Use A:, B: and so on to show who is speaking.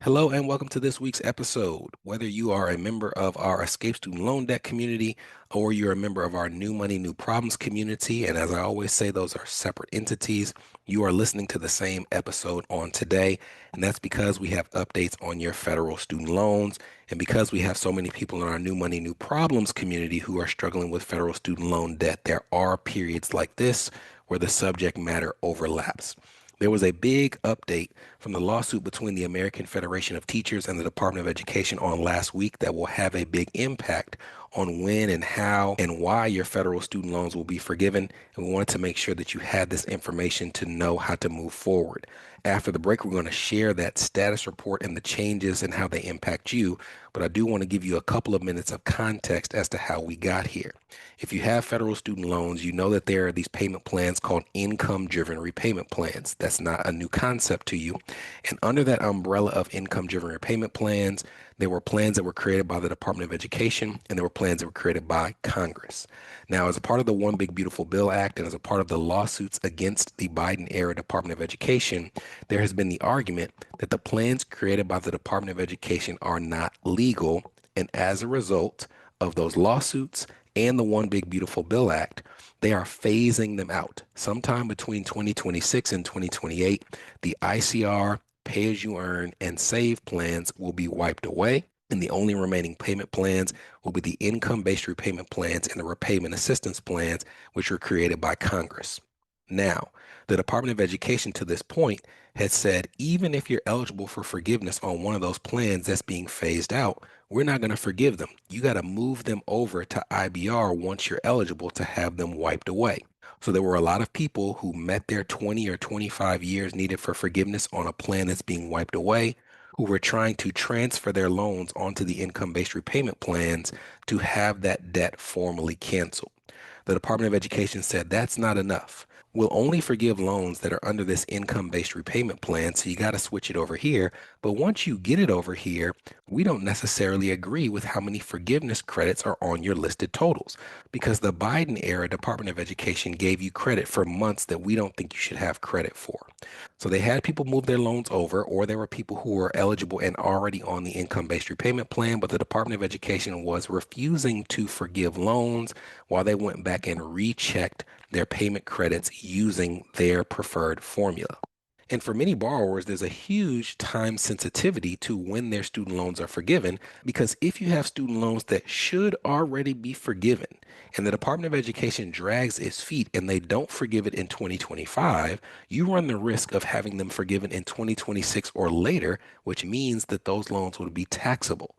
A: Hello and welcome to this week's episode. Whether you are a member of our Escape Student Loan Debt community or you're a member of our New Money, New Problems community, and as I always say, those are separate entities, you are listening to the same episode on today. And that's because we have updates on your federal student loans. And because we have so many people in our New Money, New Problems community who are struggling with federal student loan debt, there are periods like this where the subject matter overlaps. There was a big update from the lawsuit between the American Federation of Teachers and the Department of Education on last week that will have a big impact on when and how and why your federal student loans will be forgiven. And we wanted to make sure that you had this information to know how to move forward. After the break, we're going to share that status report and the changes and how they impact you. But I do want to give you a couple of minutes of context as to how we got here. If you have federal student loans, you know that there are these payment plans called income driven repayment plans. That's not a new concept to you. And under that umbrella of income driven repayment plans, there were plans that were created by the Department of Education and there were plans that were created by Congress. Now, as a part of the One Big Beautiful Bill Act and as a part of the lawsuits against the Biden era Department of Education, there has been the argument that the plans created by the Department of Education are not legal. And as a result of those lawsuits and the One Big Beautiful Bill Act, they are phasing them out. Sometime between 2026 and 2028, the ICR, pay as you earn, and save plans will be wiped away. And the only remaining payment plans will be the income-based repayment plans and the repayment assistance plans, which were created by Congress. Now, the Department of Education to this point has said, even if you're eligible for forgiveness on one of those plans that's being phased out, we're not going to forgive them. You got to move them over to IBR once you're eligible to have them wiped away. So there were a lot of people who met their 20 or 25 years needed for forgiveness on a plan that's being wiped away, who were trying to transfer their loans onto the income-based repayment plans to have that debt formally canceled. The Department of Education said that's not enough. We'll only forgive loans that are under this income-based repayment plan, so you got to switch it over here. But once you get it over here, we don't necessarily agree with how many forgiveness credits are on your listed totals because the Biden era Department of Education gave you credit for months that we don't think you should have credit for. So they had people move their loans over, or there were people who were eligible and already on the income-based repayment plan, but the Department of Education was refusing to forgive loans while they went back and rechecked their payment credits using their preferred formula. And for many borrowers, there's a huge time sensitivity to when their student loans are forgiven, because if you have student loans that should already be forgiven and the Department of Education drags its feet and they don't forgive it in 2025, you run the risk of having them forgiven in 2026 or later, which means that those loans would be taxable.